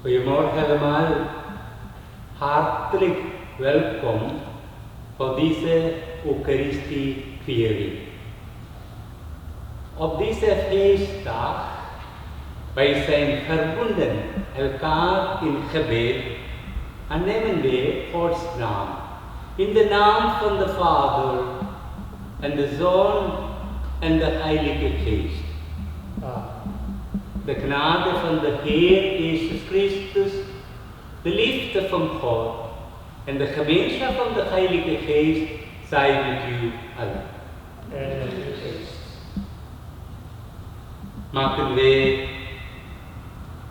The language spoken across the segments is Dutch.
Goedemorgen allemaal. Hartelijk welkom voor deze Eucharistie-viering. Op deze feestdag, wij zijn verbonden elkaar in gebed en nemen we Gods naam. In de naam van de Vader en de Zoon en de Heilige Geest. De genade van de Heer Jezus Christus, de liefde van God en de gemeenschap van de Heilige Geest zij met u allen. Maken wij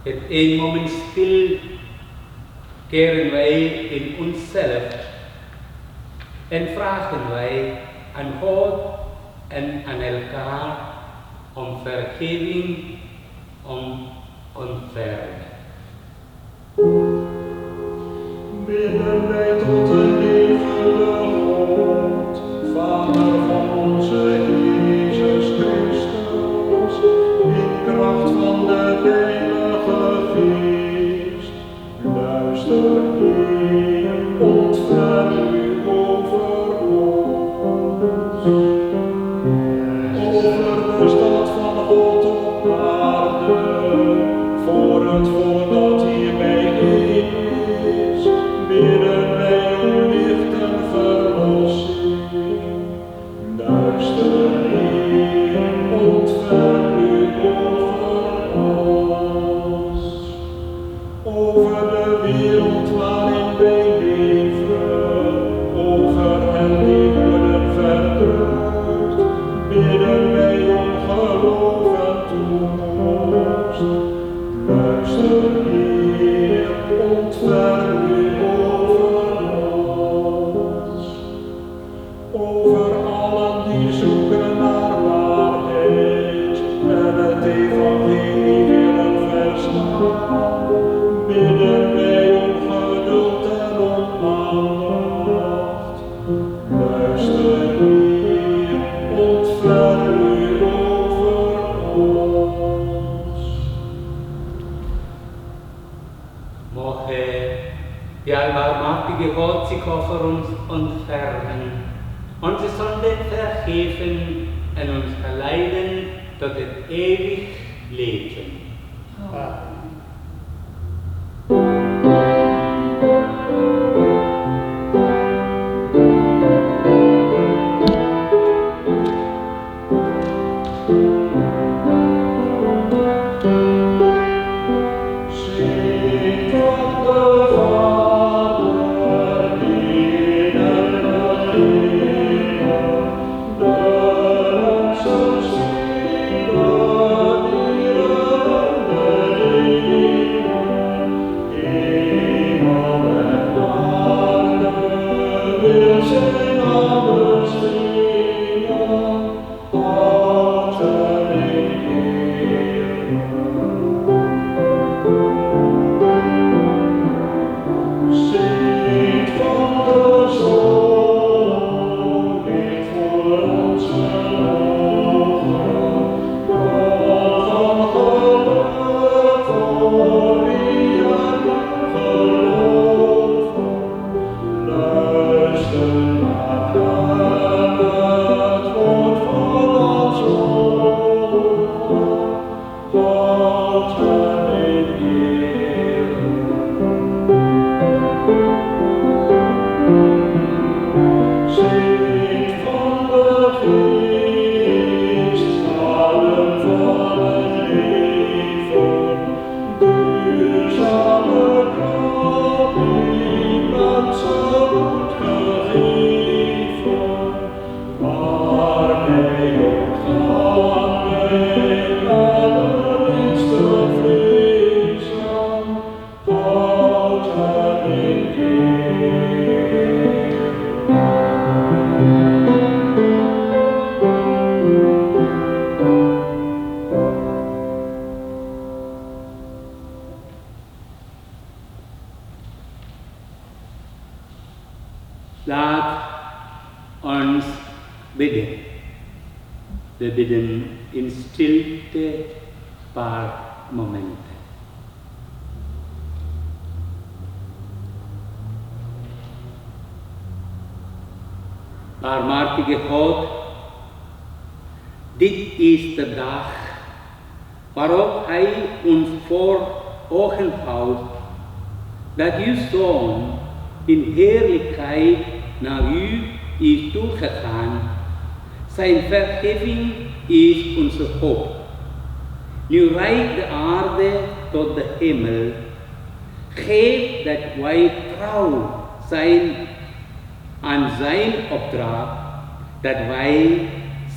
het een moment stil, keren wij in onszelf en vragen wij aan God en aan elkaar om vergeving, om ontferming. Bidden wij tot de levende God, Vader van onze Jezus Christus, in kracht van de Heilige Geest. Luister, Heer, ontferm u over ons. Over de stad van God op aarde, voor het volk dat hierbij is, bidden wij om licht en verlossing. Luister, Heer, ontferm u over ons. Over de wereld waarin wij leven, over hen die worden verdrukt, bidden wij om geloof en toekomst. Luister, Heer, ontferm u over ons. Over allen die zoeken naar waarheid en het evangelie willen verstaan, bidden wij om geduld en om aandacht. Luister, Heer, ontferm u over ons. Mogen Die allbarmachtige Gott sich vor uns entfernen, unsere Sünden vergeben und uns verleiden tot het ewig Leben. Amen. Laat ons bidden. We bidden in stilte paar momenten. Barmhartige God, dit is de dag waarop Hij ons voor ogen houdt dat uw Zoon in heerlijkheid naar u is toegegaan. Zijn vergeving is onze hoop. Nu reikt de aarde tot de hemel. Geef dat wij trouw zijn aan zijn opdracht, dat wij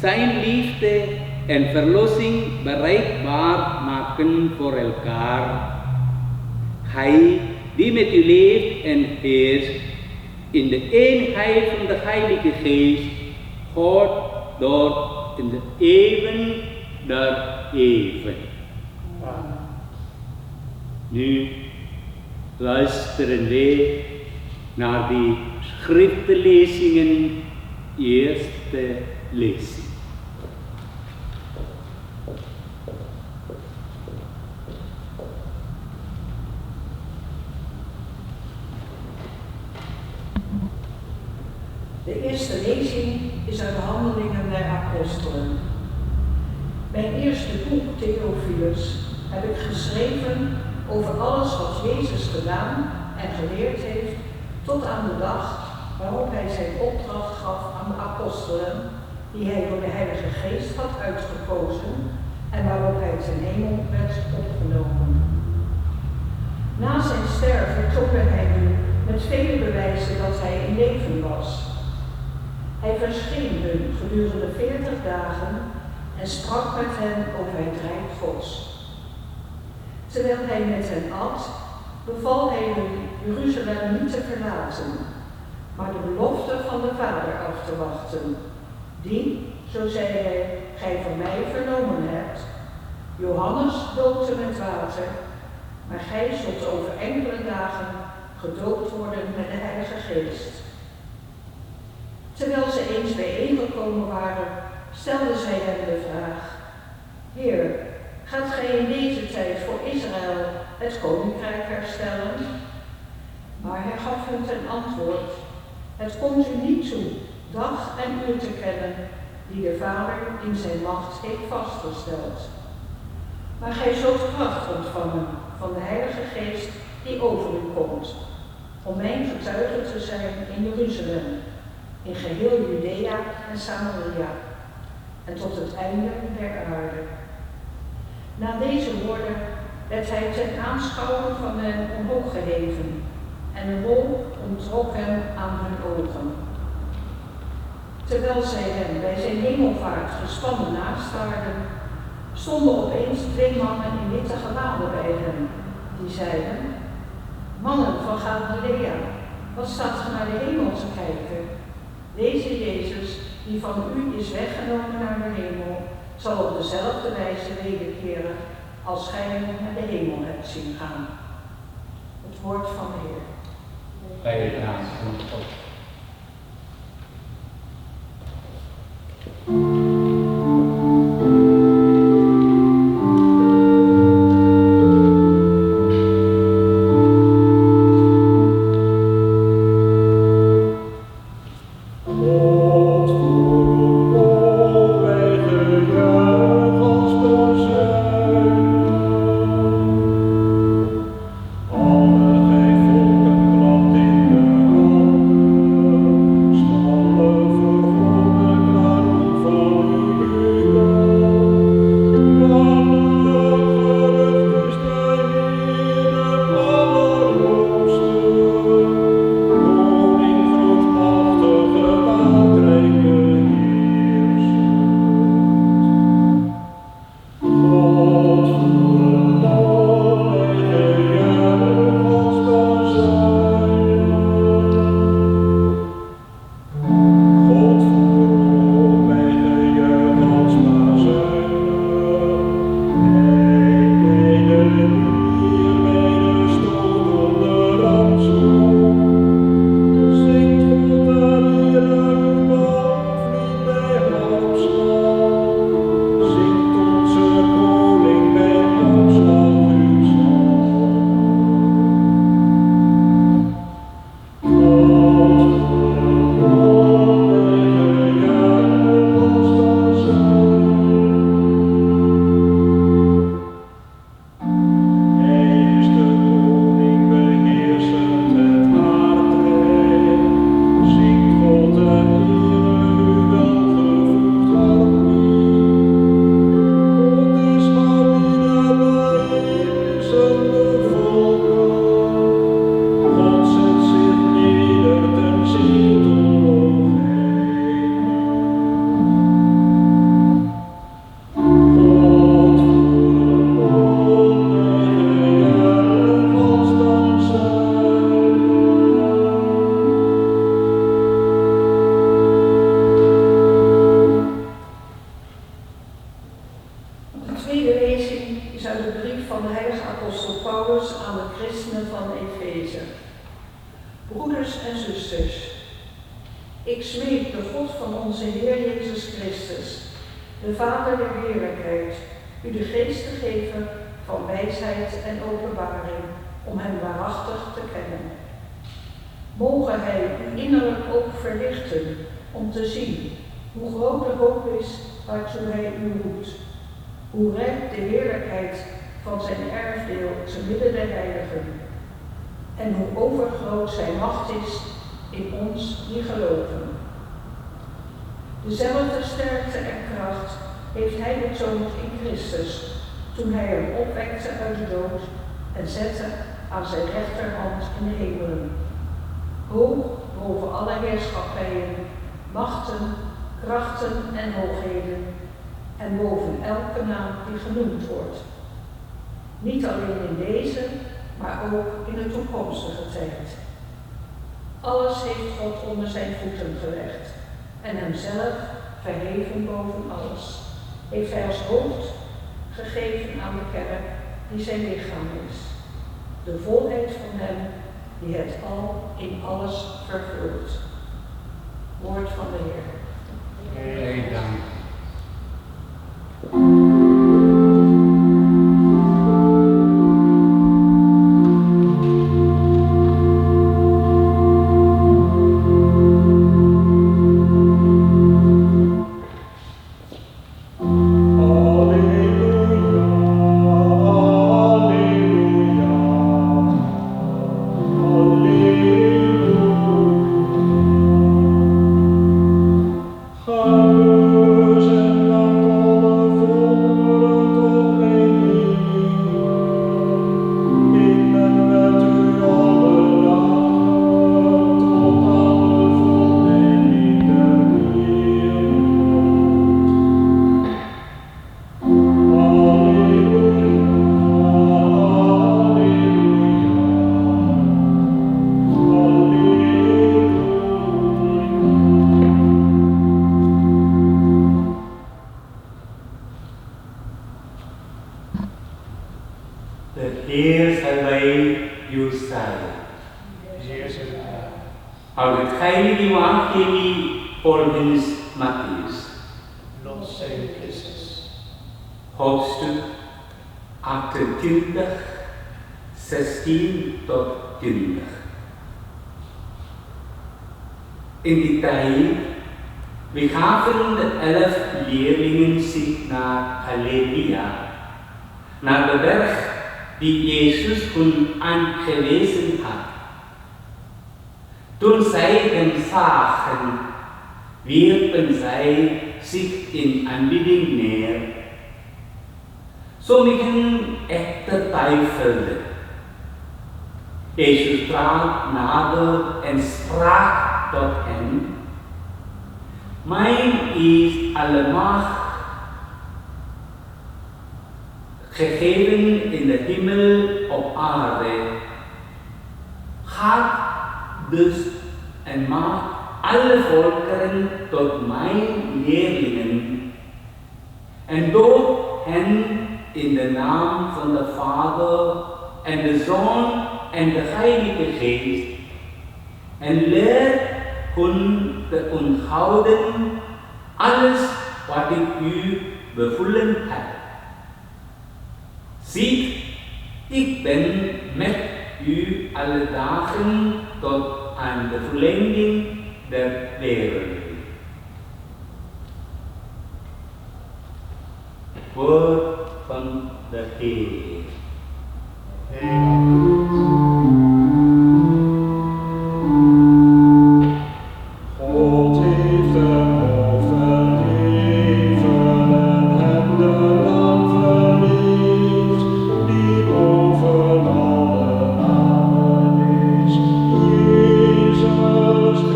zijn liefde en verlossing bereikbaar maken voor elkaar. Hij die met u leeft en heerst in de eenheid van de Heilige Geest, God door in de eeuwen der eeuwen. Amen. Nu luisteren we naar die schriftlezingen, eerste lezing. De eerste lezing is uit de Handelingen der Apostelen. Mijn eerste boek, Theophilus, heb ik geschreven over alles wat Jezus gedaan en geleerd heeft tot aan de dag waarop hij zijn opdracht gaf aan de apostelen, die hij door de Heilige Geest had uitgekozen en waarop hij ten hemel werd opgenomen. Na zijn sterven toonde hij nu met vele bewijzen dat hij in leven was. Hij verscheen hun gedurende 40 dagen en sprak met hen over het Rijk Gods. Terwijl hij met hen at, beval hij hun Jeruzalem niet te verlaten, maar de belofte van de Vader af te wachten, die, zo zei hij, gij van mij vernomen hebt. Johannes doopte met water, maar gij zult over enkele dagen gedoopt worden met de Heilige Geest. Terwijl ze eens bijeengekomen waren, stelden zij hem de vraag: Heer, gaat gij in deze tijd voor Israël het koninkrijk herstellen? Maar hij komt ten antwoord: het komt u niet toe dag en uur te kennen die de Vader in zijn macht heeft vastgesteld. Maar gij zult kracht ontvangen van de Heilige Geest die over u komt, om mijn getuige te zijn in Jeruzalem, in geheel Judea en Samaria, en tot het einde der aarde. Na deze woorden werd hij ten aanschouwen van hen omhoog geheven, en een wolk onttrok hem aan hun ogen. Terwijl zij hem bij zijn hemelvaart gespannen nastaarden, stonden opeens 2 mannen in witte gewaden bij hem, die zeiden: mannen van Galilea, wat staat ge naar de hemel te kijken? Deze Jezus, die van u is weggenomen naar de hemel, zal op dezelfde wijze wederkeren als gij hem naar de hemel hebt zien gaan. Het woord van de Heer. Bij de naam van God. Ik smeek de God van onze Heer Jezus Christus, de Vader der heerlijkheid, u de geest te geven van wijsheid en openbaring, om hem waarachtig te kennen. Mogen hij u innerlijk ook verlichten, om te zien hoe groot de hoop is waartoe hij u roept, hoe rijk de heerlijkheid van zijn erfdeel te midden der heiligen, en hoe overgroot zijn macht is in ons die geloven. Dezelfde sterkte en kracht heeft hij betoond in Christus, toen hij hem opwekte uit de dood en zette aan zijn rechterhand in de hemelen, hoog boven alle heerschappijen, machten, krachten en hoogheden, en boven elke naam die genoemd wordt. Niet alleen in deze, maar ook in de toekomstige tijd. Alles heeft God onder zijn voeten gelegd en hemzelf, verheven boven alles, heeft hij als hoofd gegeven aan de kerk die zijn lichaam is. De volheid van hem die het al in alles vervult. Woord van de Heer. Hey, dank. Jezus. Uit het heilige evangelie volgens Matthäus. Lof zij Christus. Hoofdstuk 28, 16 tot 20. In die tijd begaven de 11 leerlingen zich naar Galilea, naar de berg die Jezus hun aangewezen had. Toen zij hem zagen, wierpen zij zich in aanbidding neer. Sommigen echter twijfelden. Jezus trad nader en sprak tot hen: Mijn is alle macht gegeven in de hemel op aarde. Gaat dus en maakt alle volkeren tot mijn leerlingen en doopt hen in de naam van de Vader en de Zoon en de Heilige Geest en leert hun te onthouden alles wat ik u bevolen heb. Ziet, ik ben met u alle dagen tot aan de volleinding der wereld. Woord van de Heer. God heeft hem overleven en hem de naam verliefd, die boven alle namen is. Jezus Christus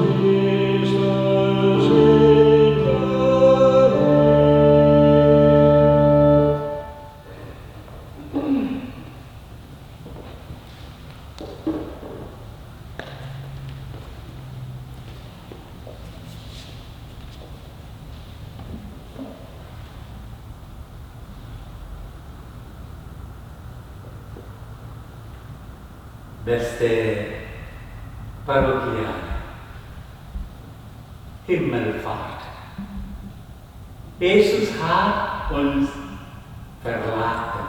in de Beste Parochie, Hemelvaart. Jezus hat uns verlaten.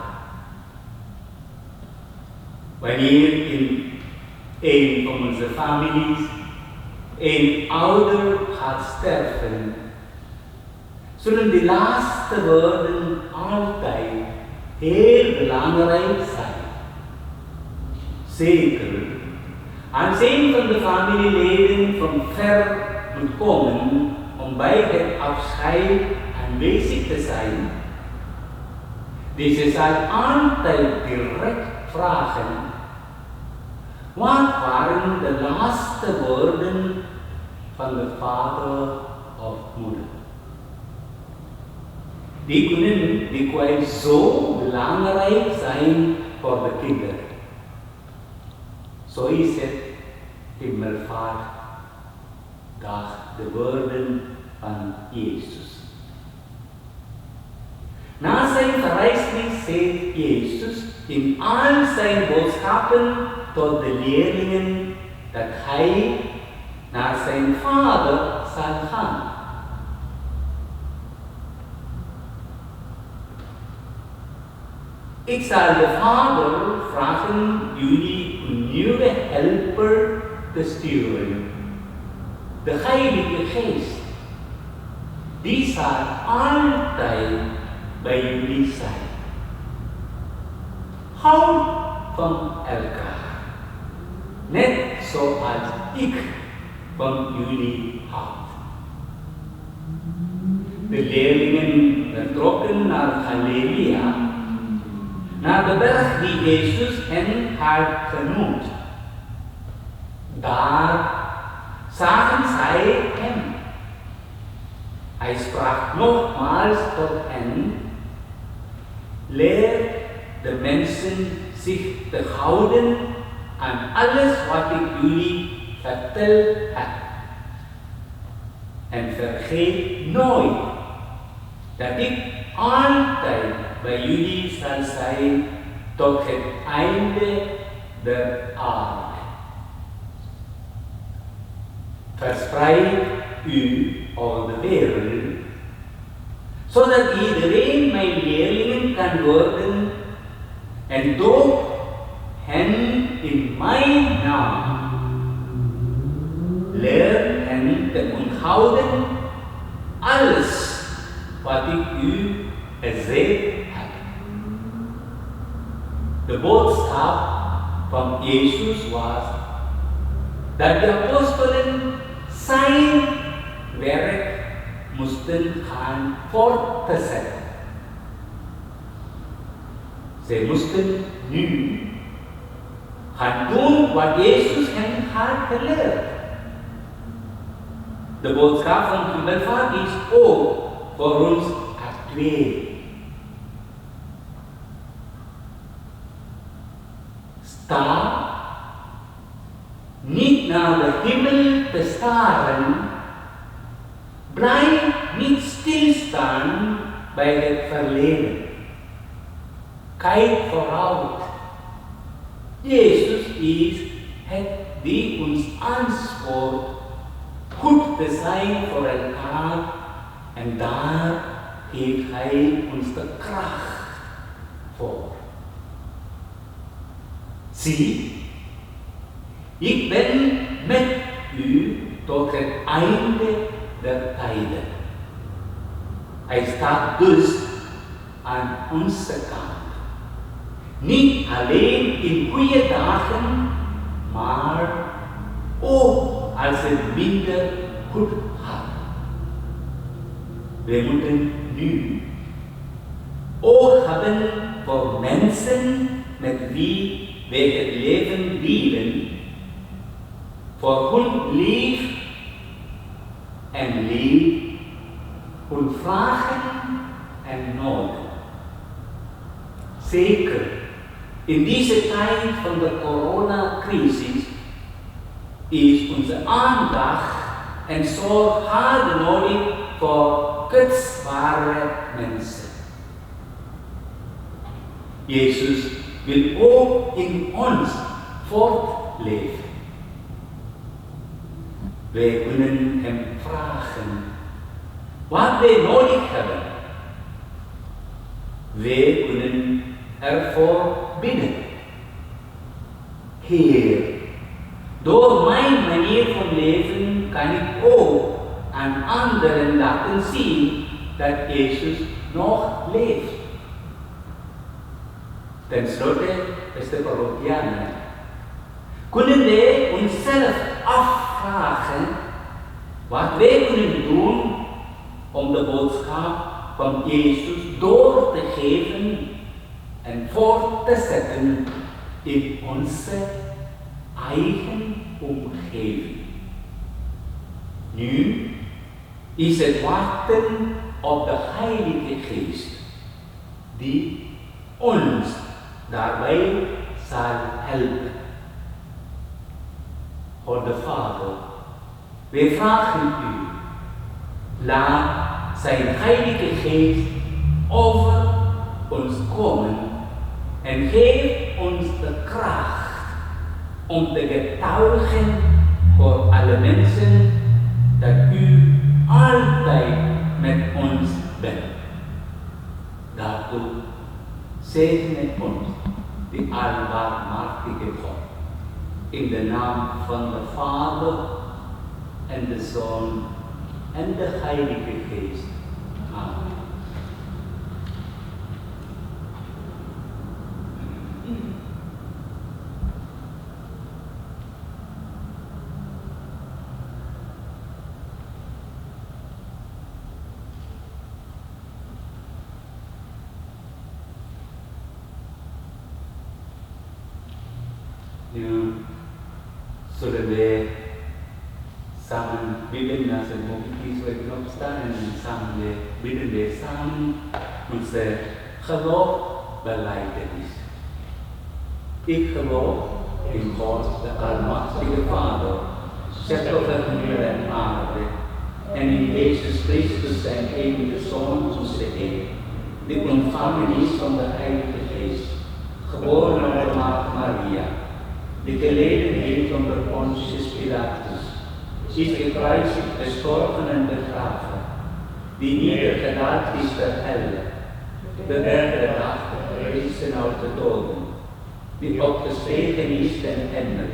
Wanneer in een van onze families een ouder gaat sterven, zullen de laatste woorden altijd heel belangrijk zijn. Zeker, als een van de familieleden van ver moet komen om bij het afscheid aanwezig te zijn, deze zal altijd direct vragen: wat waren de laatste woorden van de vader of moeder? Die kunnen dikwijls zo belangrijk zijn voor de kinderen. Zo is het Hemelvaart, dag de woorden van Jezus. Na zijn verrijzenis zegt Jezus in al zijn boodschappen tot de leerlingen dat hij naar zijn Vader zal gaan. Ik zal de Vader vragen jullie een nieuwe helper te sturen, de Heilige Geest. Die zal altijd bij jullie zijn. Houd van elkaar, net zoals ik van jullie houd. De leerlingen vertrokken naar Galilea, naar de berg die Jezus hen had genoemd. Daar zagen zij hem. Hij sprak nogmaals tot hen: leer de mensen zich te houden aan alles wat ik jullie verteld heb. En vergeet nooit dat ik altijd bij jullie zal zijn tot het einde der aarde. verspreid u over de wereld, zodat iedereen mijn leerlingen kan worden en doop hen in mijn naam. Leer hen te onthouden alles wat ik u gezegd heb. De boodschap van Jezus was dat de apostelen zijn werk moesten gaan voortzetten. Zij moesten nu gaan doen wat Jezus hen had geleerd. De boodschap van Hemelvaart is ook voor ons actueel. Sta niet naar de hemel te staren, blijf niet stilstaan bij het verleden. Kijk vooruit. Jezus is het die ons aanspoort goed te zijn voor elkaar en daar heeft Hij ons de kracht voor. Zie, ik ben met u tot het einde der tijden. Hij staat dus aan onze kant. Niet alleen in goede dagen, maar ook als het minder goed gaat. We moeten nu oog hebben voor mensen met wie we het leven willen, voor hun lief en leed, hun vragen en noden. Zeker in deze tijd van de coronacrisis is onze aandacht en zorg hard nodig voor kwetsbare mensen. Jezus wil ook in ons voortleven. Wij kunnen hem vragen wat wij nodig hebben. Wij kunnen ervoor bidden. Heer, door mijn manier van leven kan ik ook aan anderen laten zien dat Jezus nog leeft. Ten slotte, beste parochianen, kunnen wij onszelf afvragen wat wij kunnen doen om de boodschap van Jezus door te geven en voor te zetten in onze eigen omgeving. Nu is het wachten op de Heilige Geest, die ons daarbij zal helpen. Goede Vader, wij vragen u, laat zijn Heilige Geest over ons komen en geef ons de kracht om te getuigen voor alle mensen dat u altijd met ons bent. Daartoe zegene ons, die albarmhartige God, in de naam van de Vader en de Zoon en de Heilige Geest. Amen. Nu zullen wij samen bidden als het mogelijk is. We kunnen opstaan en samen bidden wij samen onze geloofbelijdenis. Ik geloof in God, de Almachtige Vader, schepper van hemel en aarde, en in Jezus Christus, zijn enige Zoon, onze Heer, die ontvangen is van de Heilige Geest, geboren uit de Maagd Maria, die geleden heeft onder Pontius Pilatus, is gekruisigd, gestorven en begraven, die niedergedaald is ter helle, de derde dag gerezen uit de doden, die opgestegen is ten hemel,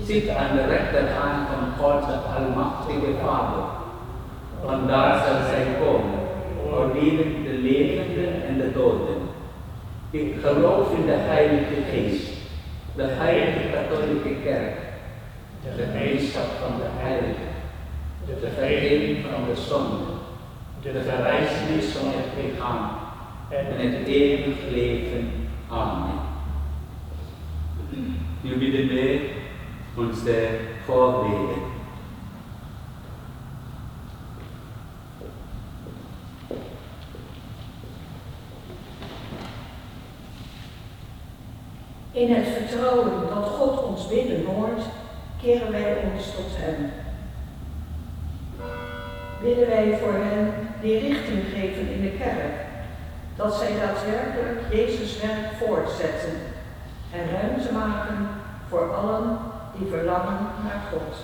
zit aan de rechterhand van God de Almachtige Vader. Vandaar zal zij komen, oordelen de levenden en de doden. Ik geloof in de Heilige Geest, de Heilige Katholieke Kerk, de gemeenschap van de Heiligen, de vergeving van de zonde, de verrijzenis van het lichaam en het eeuwig leven. Amen. Nu bidden wij onze voorbeden. In het vertrouwen dat God ons bidden hoort, keren wij ons tot Hem. Bidden wij voor hen die richting geven in de kerk, dat zij daadwerkelijk Jezus' werk voortzetten en ruimte maken voor allen die verlangen naar God.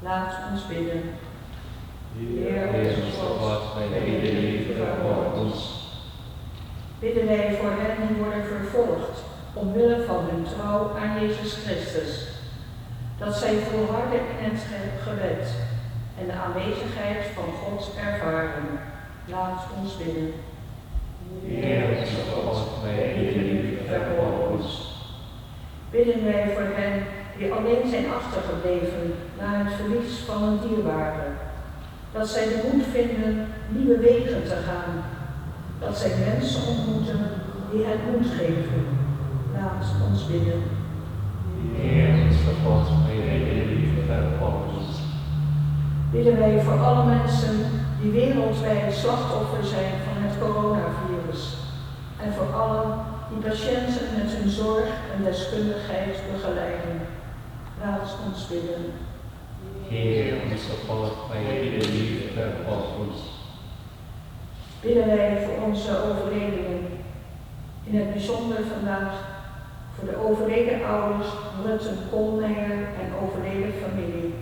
Laat ons bidden. Heer onze God, wij bidden u, verhoor ons. Bidden wij voor hen die worden vervolgd omwille van hun trouw aan Jezus Christus, dat zij volharden in het gebed en de aanwezigheid van God ervaren. Laat ons bidden. Heer onze God, wij bidden u, verhoor ons. Bidden wij voor hen die alleen zijn achtergebleven na het verlies van een dierbare, dat zij de moed vinden nieuwe wegen te gaan, dat zij mensen ontmoeten die het moed geven. Laat ons bidden. Heer onze God, wij bidden u, verhoor ons. Bidden wij voor alle mensen die wereldwijd slachtoffer zijn van het coronavirus en voor allen die patiënten met hun zorg en deskundigheid begeleiden. Laat ons bidden. Heer onze God, wij bidden u, verhoor ons. Bidden wij voor onze overledenen, in het bijzonder vandaag voor de overleden ouders Rutten Koolmeijer en overleden familie.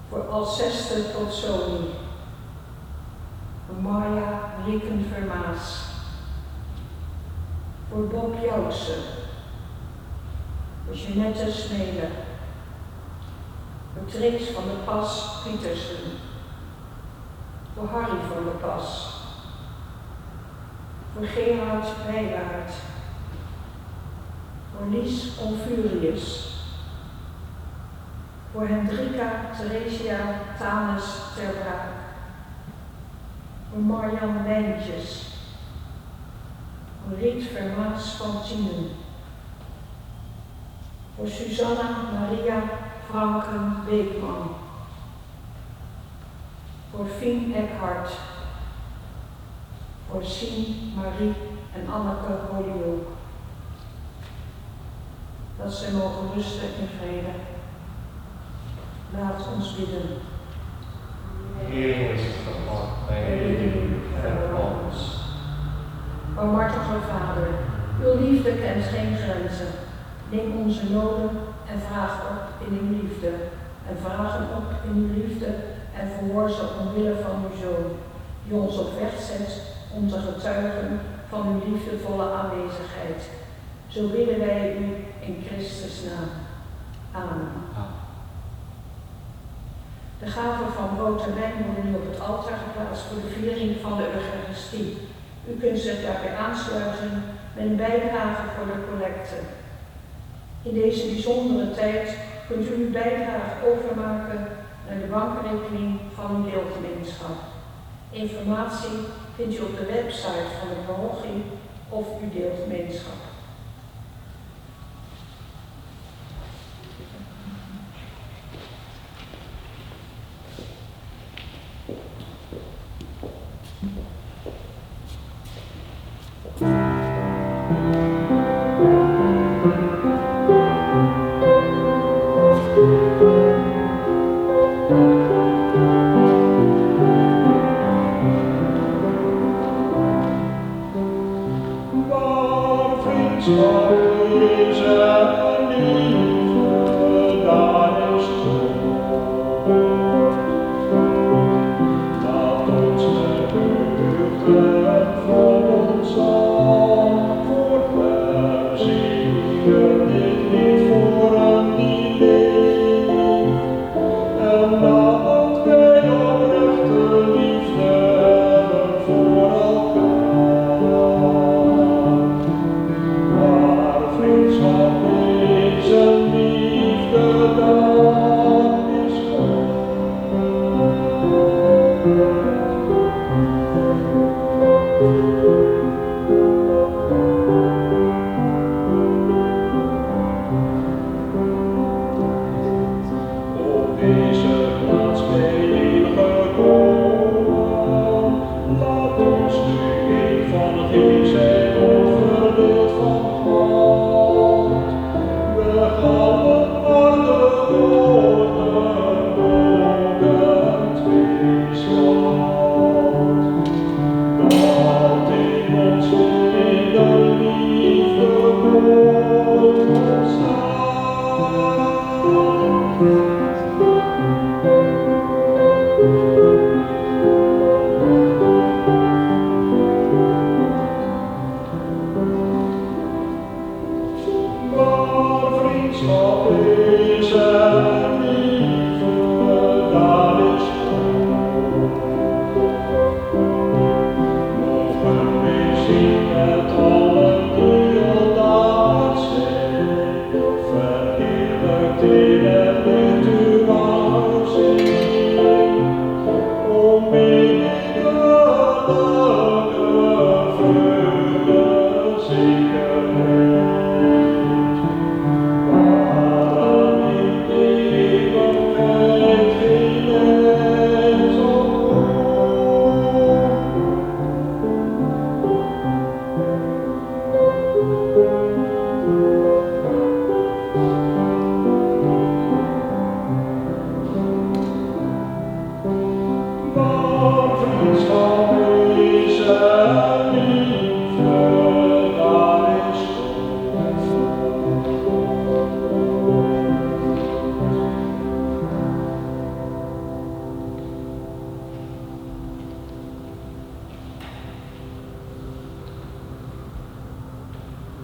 Voor Alceste tot Sony, voor Marja Rieken Vermaas, voor Bob Joutsen, voor Jeanette Smelen, voor Trix van der Pas Pietersen, voor Harry van der Pas, voor Gerard Wijwaard, voor Lies Onfurius, voor Hendrika Theresia Tanes ter Braak, voor Marjan Wijntjes, voor Riet Vermaas van Tienen, voor Susanna Maria Franken Beekman, voor Fien Eckhart, voor Sien, Marie en Anneke Holyoak, dat zij mogen rusten in vrede. Laat ons bidden. Heer onze God, wij bidden u, verhoor ons. O martige Vader, uw liefde kent geen grenzen. Neem onze noden en vraag op in uw liefde. En vraag hem op in uw liefde en verhoor ze omwille van uw Zoon, die ons op weg zet om te getuigen van uw liefdevolle aanwezigheid. Zo bidden wij u in Christus naam. Amen. De gaven van brood en wijn worden nu op het altaar geplaatst voor de viering van de Eucharistie. U kunt zich daarbij aansluiten met een bijdrage voor de collecte. In deze bijzondere tijd kunt u uw bijdrage overmaken naar de bankrekening van uw deelgemeenschap. Informatie vindt u op de website van de Parochie of uw deelgemeenschap. Is er liefde, dan is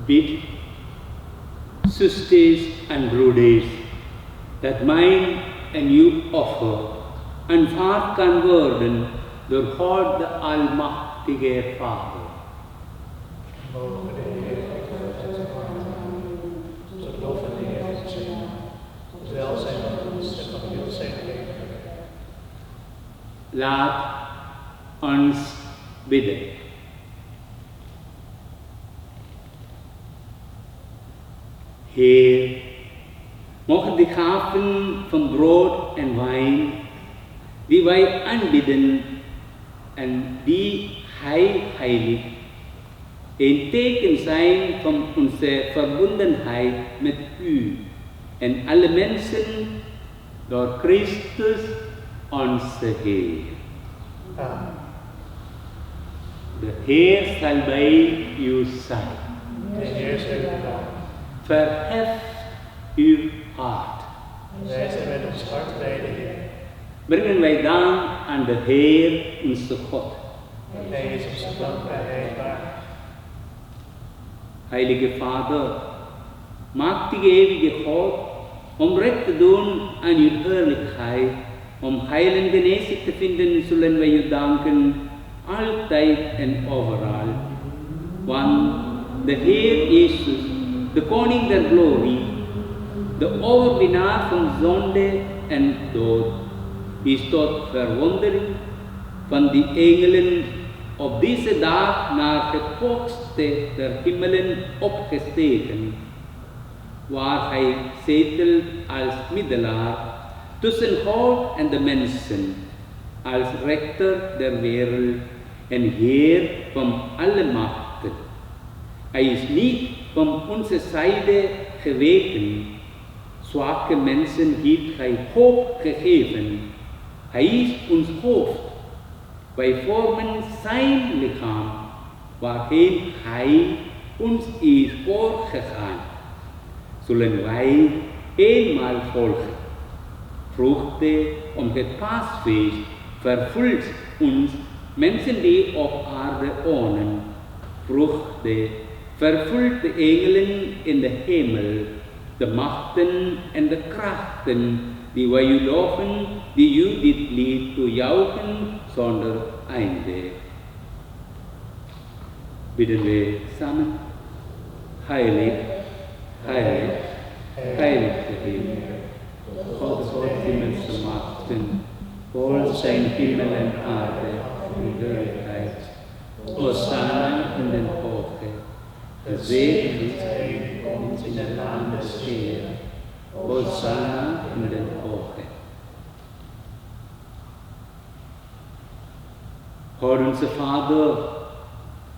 Bid sisters and broeders dat mijn en uw offer aanvaard kan worden door God de Almachtige Vader. Mogen de Heer tot lof van de Heer zijn, tot welzijn van ons en van heel zijn leven. Laat ons bidden. Heer, mogen de gaven van brood en wijn die wij aanbidden en die Hij heiligt, een teken zijn van onze verbondenheid met U en alle mensen door Christus onze Heer. Amen. De Heer zal bij u zijn. De Heer zij bij u. Verheft uw hart. Wij zijn met ons hart bij de Heer. Brengen wij dan aan de Heer onze God. Hij is onze dankbaarheid waard. Heilige Vader, maak die eeuwige God om recht te doen aan uw heerlijkheid, om heil en genezing te vinden, zullen wij u danken, altijd en overal. Want de Heer Jezus, de Koning der Glorie, de overwinnaar van zonde en dood, is tot verwondering van die engelen op deze dag naar het hoogste der hemelen opgestegen, waar hij zetelt als middelaar tussen God en de mensen, als rechter der wereld en Heer van alle machten. Hij is niet van onze zijde geweken. Zwakke mensen heeft hij hoop gegeven. Hij is ons hoofd. Wij vormen zijn lichaam, waarheen hij ons is voorgegaan. Zullen wij eenmaal volgen. Vroegde om het paasfeest vervult ons mensen die op aarde wonen. Vroegde vervult de engelen in de hemel, de machten en de krachten die wij u loven, die u dit lied toejuichen zonder einde. Bidden we samen. Heilig, heilig, heilig de Heer, God voor hemelse machten, vol zijn hemel en aarde in heerlijkheid. Hosanna in den hoge, gezegend hij die komt in het naam des Heeren. Hosanna in den hoge. God onze Vader,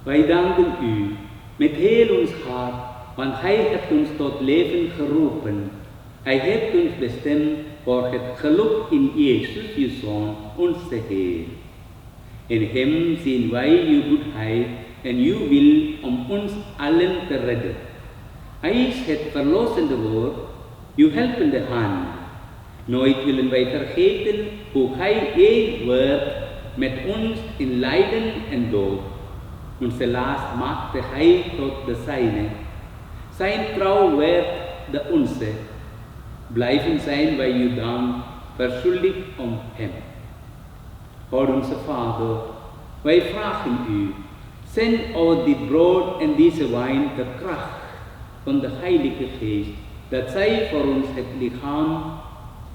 wij danken u met heel ons hart, want Hij heeft ons tot leven geroepen. Hij heeft ons bestemd voor het geluk in Jezus, uw Zoon, onze Heer. In Hem zien wij uw goedheid en uw wil om ons allen te redden. Hij is het verlossende woord uw helpende hand. Nooit willen wij vergeten hoe Hij één werd met ons in lijden en dood. Onze laatst maakte Hij tot de zijne. Zijn trouw werd de onze. Blijven zijn wij u dan verschuldigd om Hem. God onze Vader, wij vragen u, zend over dit brood en deze wijn de kracht van de Heilige Geest, dat zij voor ons het lichaam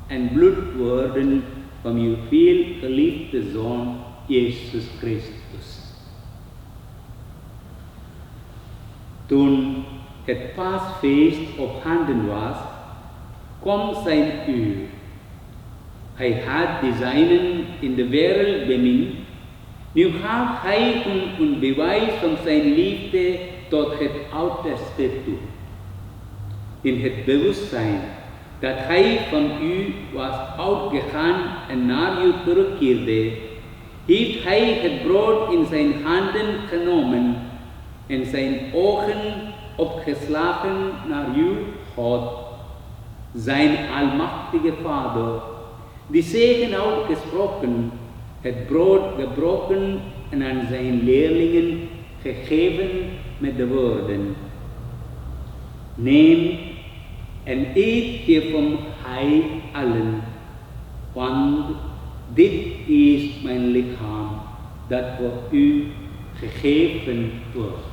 en bloed worden van uw veel geliefde Zoon, Jezus Christus. Toen het paasfeest op handen was, kwam zijn uur. Hij had de zijnen in de wereld bemind. Nu gaf Hij een bewijs van zijn liefde tot het uiterste toe. In het bewustzijn dat Hij van u was uitgegaan en naar u terugkeerde, heeft Hij het brood in zijn handen genomen en zijn ogen opgeslagen naar uw God, zijn almachtige Vader, die zegen uitgesproken, het brood gebroken en aan zijn leerlingen gegeven met de woorden: neem en eet hiervan hij allen, want dit is mijn lichaam dat voor u gegeven wordt.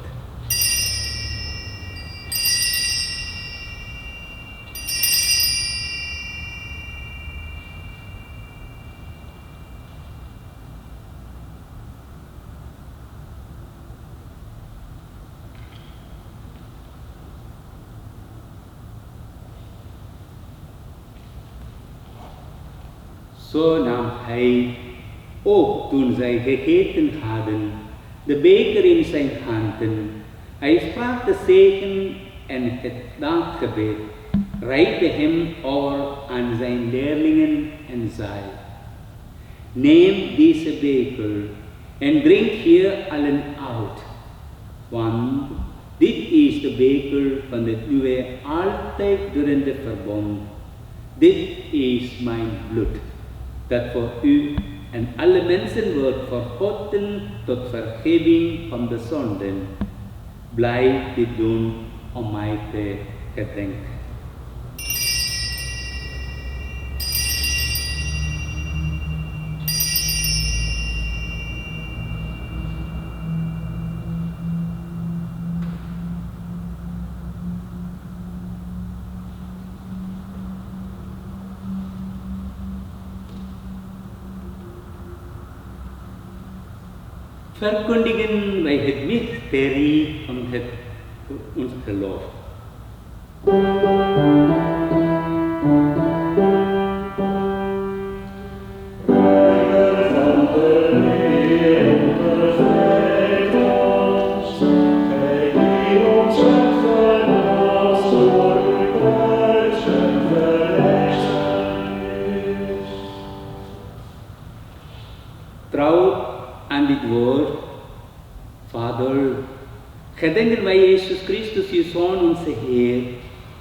Zo nam hij, ook toen zij gegeten hadden, de beker in zijn handen. Hij sprak de zegen en het dankgebed, reikte hem over aan zijn leerlingen en zei: neem deze beker en drink hier allen uit, want dit is de beker van het nieuwe altijd durende verbond. Dit is mijn bloed, dat voor u en alle mensen wordt vergoten tot vergeving van de zonden. Blijf dit doen om mij te gedenken. Verkondigen wij het mysterie van ons geloof. Gedenken wij Jezus Christus, uw Zoon, onze Heer,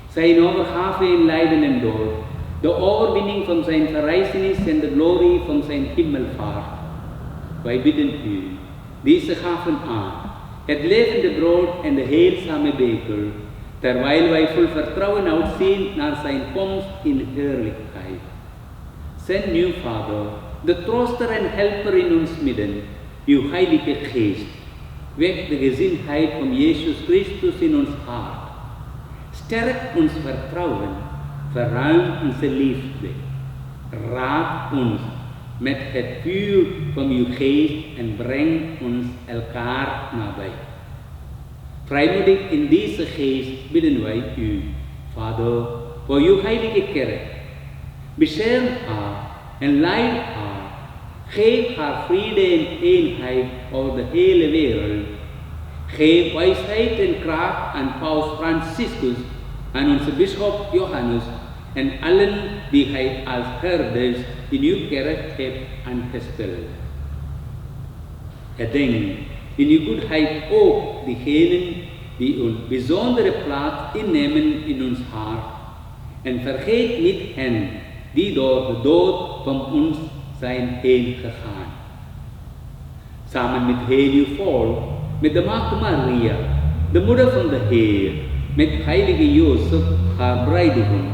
zijn overgave in lijden en dood, de overwinning van zijn verrijzenis en de glorie van zijn hemelvaart. Wij bidden u, deze gaven aan, het levende brood en de heilzame beker, terwijl wij vol vertrouwen uitzien naar zijn komst in heerlijkheid. Zend nu, Vader, de trooster en helper in ons midden, uw Heilige Geest. Wek de gezindheid van Jezus Christus in ons hart. Sterk ons vertrouwen, verruim onze liefde. Raad ons met het vuur van uw geest en breng ons elkaar nabij. Vrijmoedig in deze geest bidden wij u, Vader, voor uw heilige kerk. Bescherm haar en leid haar. Geef haar vrede en eenheid over de hele wereld. Geef wijsheid en kracht aan Paus Franciscus, aan onze bisschop Johannes en allen die hij als herders in uw kerk heeft aangesteld. Gedenk in uw goedheid ook diegenen die een bijzondere plaats innemen in ons hart. en vergeet niet hen die door de dood van ons zijn heen gegaan. Samen met heel uw volk, met de Maagd Maria, de moeder van de Heer, met heilige Jozef, haar bruidegom,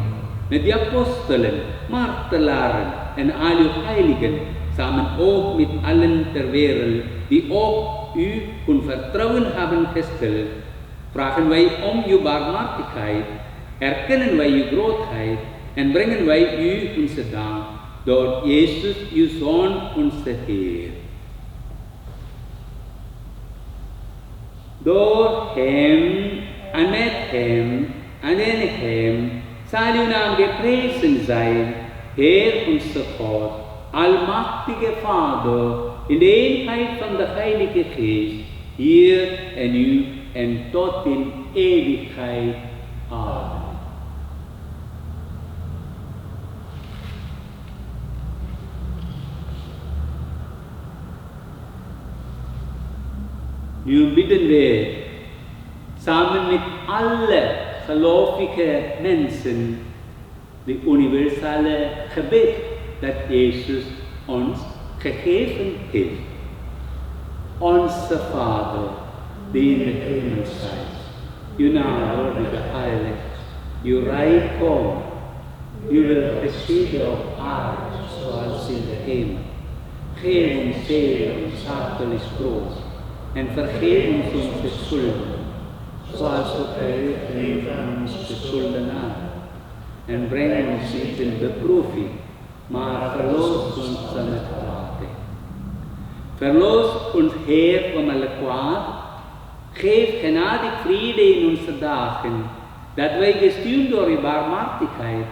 met de apostelen, martelaren en al uw heiligen, samen ook met allen ter wereld die op u hun vertrouwen hebben gesteld, vragen wij om uw barmhartigheid, erkennen wij uw grootheid en brengen wij u onze dank door Jezus, uw Zoon, onze Heer. Door hem en met hem en in hem zal uw naam geprezen zijn, Heer onze God, almachtige Vader, in de eenheid van de Heilige Geest, hier en nu en tot in eeuwigheid. Amen. Nu bidden we samen met alle gelovige mensen de universele gebed dat Jezus ons gegeven heeft. Onze Vader, die in de hemel zijt, uw naam worden geheiligd, uw rijk komt, uw wil geschieden op aarde zoals in de hemel. Geef ons heden ons dagelijks brood en vergeef ons onze schulden, zoals ook wij vergeven onze schuldenaren. En breng ons niet in beproeving, maar verloos ons van het kwaad. Verloos ons, Heer, van alle kwaad. Geef genadig vrede in onze dagen, dat wij gestuurd door uw barmhartigheid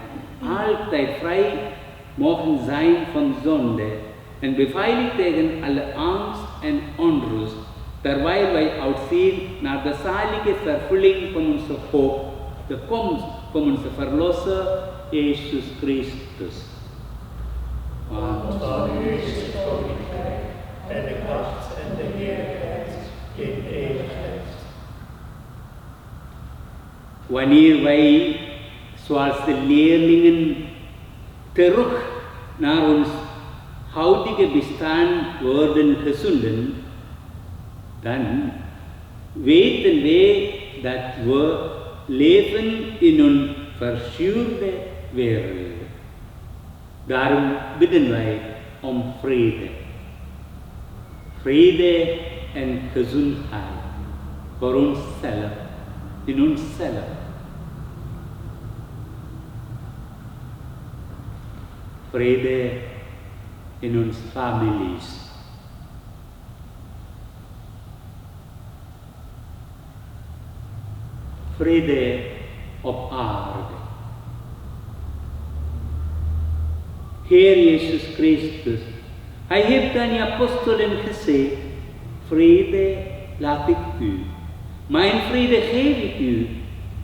altijd vrij mogen zijn van zonde en beveiligd tegen alle angst en onrust, terwijl wij uitzien naar de zalige vervulling van onze hoop, de komst van onze Verlosser, Jezus Christus. Want van u is het koninkrijk en de kracht en de heerlijkheid in eeuwigheid. Wanneer wij, zoals de leerlingen, terug naar ons huidige bestaan worden gezonden, dan weten wij dat we leven in een verzuurde wereld. Daarom bidden wij om vrede. Vrede en gezondheid voor onszelf, in onszelf. Vrede in onze families. Vrede op aarde. Heer Jezus Christus, Hij heeft aan de apostelen gezegd, vrede laat ik u, mijn vrede geef ik u.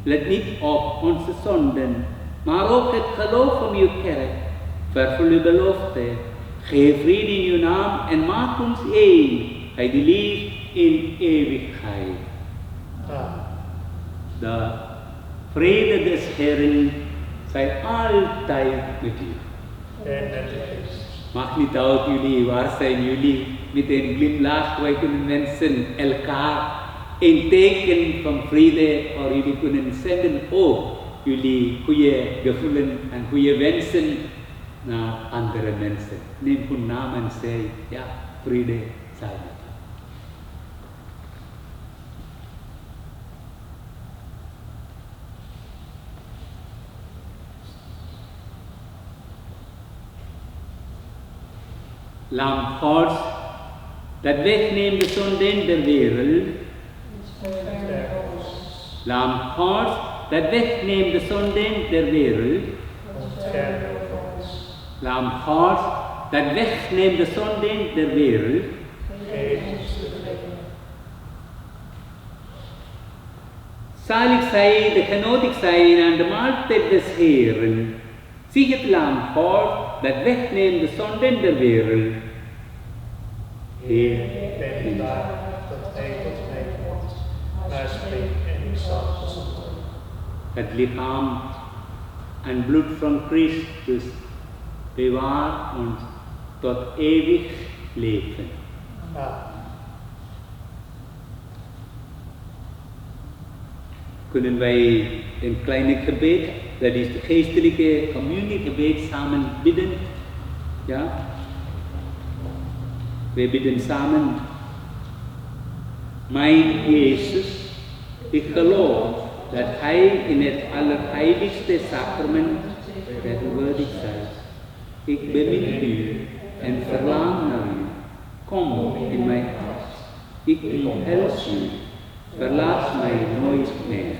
Let niet op onze zonden, maar ook het geloof van uw kerk. Vervul uw belofte, geef vrede in uw naam en maak ons één, Hij die leeft in eeuwigheid. Amen. De vrede des Herren zij altijd met u. En met de geest. Maakt niet uit jullie, waar zijn jullie? Met een glimlach, wij kunnen mensen elkaar een teken van vrede voor jullie kunnen zenden. Ook jullie goede gevoelens en goede wensen naar andere mensen. Neem hun naam en zeg, ja, vrede zij met u. Lam Gods, dat wegneemt de zonden der wereld. Lam Gods, dat wegneemt de zonden der wereld. Lam Gods, dat wegneemt de zonden der wereld. Zalig zij de genodigd zijn aan de maaltijd des Heeren. Zie het Lam Gods, dat wegneemt de zonden der wereld. Heer, Ik ben niet waardig dat Hij tot mij komt, maar spreek en ik zal gezond worden. Het lichaam en bloed van Christus bewaart ons tot eeuwig leven. Amen. Kunnen wij een kleine gebed, dat is de geestelijke communiegebed, samen bidden? Ja? We bidden samen. Mijn Jezus, ik geloof dat Hij in het allerheiligste sacrament tegenwoordig is. Ik bemin U en verlang naar U. Kom in mijn hart. Ik omhels U. Verlaat mij nooit meer.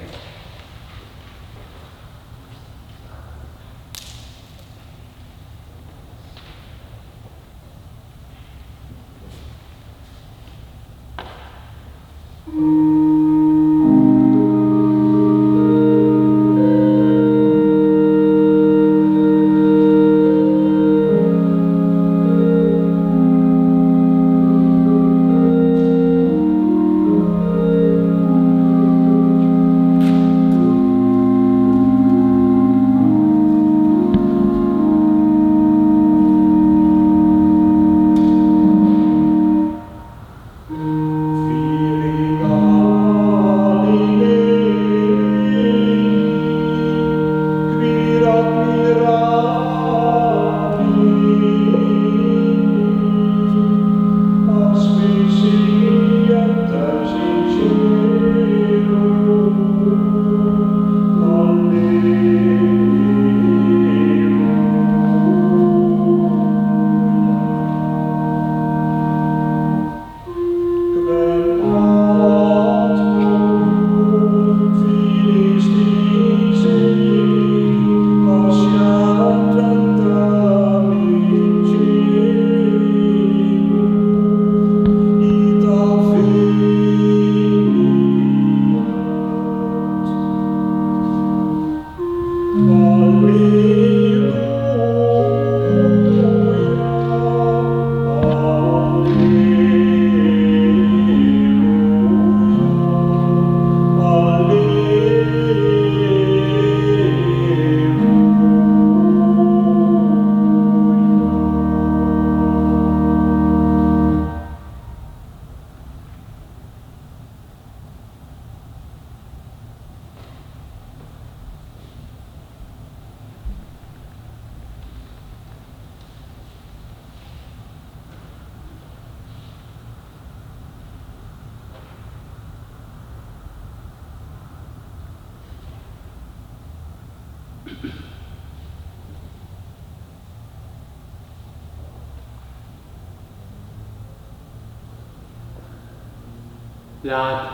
Laat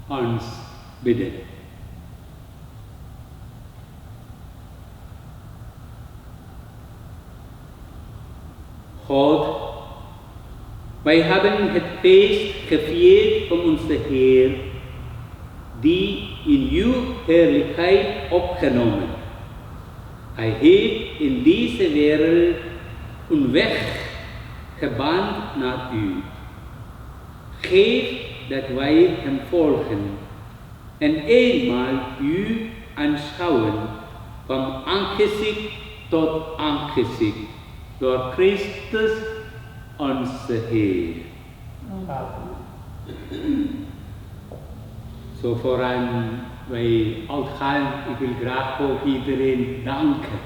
ons bidden. God, wij hebben het feest gevierd van onze Heer, die in uw heerlijkheid opgenomen. Hij heeft in deze wereld een weg gebaand naar u. Geef dat wij hem volgen en eenmaal u aanschouwen van aangezicht tot aangezicht door Christus onze Heer. Zo vooraan wij uitgaan, ik wil graag ook iedereen danken.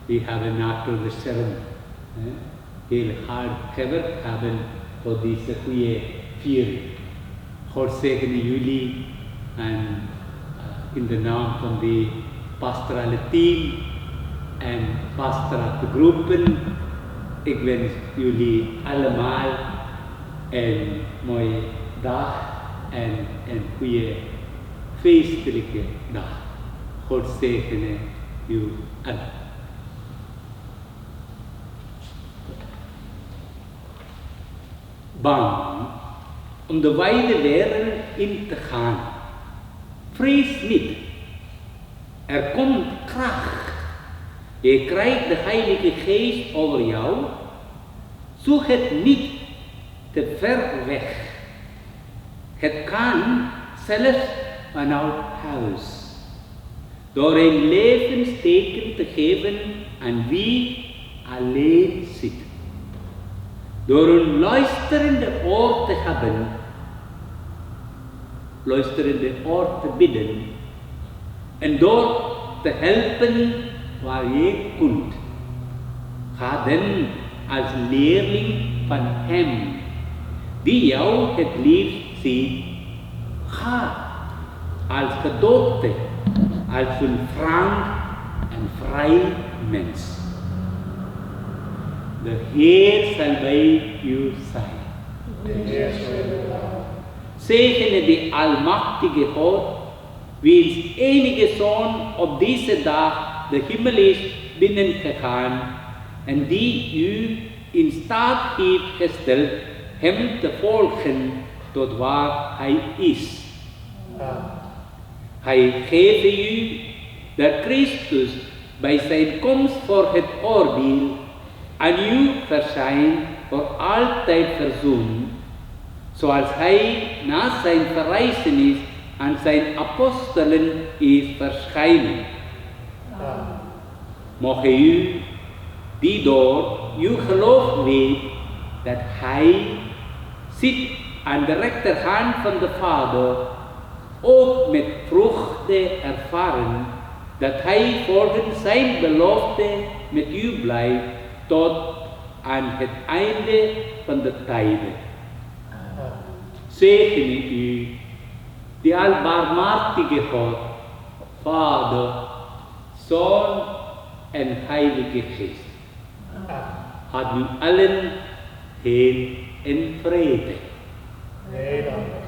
Die hebben achter de scherm heel hard gewerkt hebben tot deze goede viering. God zegene jullie en in de naam van de pastorale team en pastorale groepen, ik wens jullie allemaal een mooie dag en een goede feestelijke dag. God zegene u allen. Bang om de wijde wereld in te gaan. Vrees niet. Er komt kracht. Je krijgt de Heilige Geest over jou. Zoek het niet te ver weg. Het kan zelfs vanuit huis. door een levensteken te geven aan wie alleen zit. Door een luisterende oor te hebben, luisterende oor te bidden en door te helpen waar je kunt. Ga dan als leerling van hem, die jou het liefst ziet. Ga als gedoopte, als een frank en vrij mens. De Heer zal bij u zijn. De Heer zal u bewaken. Zegene de almachtige God, wiens enige Zoon op deze dag de hemel is binnengegaan en die u in staat heeft gesteld hem te volgen tot waar hij is. Amen. Hij geeft u dat Christus bij zijn komst voor het oordeel aan u verschijnt voor altijd verzoend, zoals hij na zijn verrijzenis aan zijn apostelen is verschijnen. Amen. Mogen u, die door uw geloof weet dat hij zit aan de rechterhand van de Vader, ook met vruchten ervaren dat hij volgens zijn belofte met u blijft tot aan het einde van de tijden. Zegene u, die albarmhartige God, Vader, Zoon en Heilige Geest. Had u allen heel en vrede. Nee, dan God.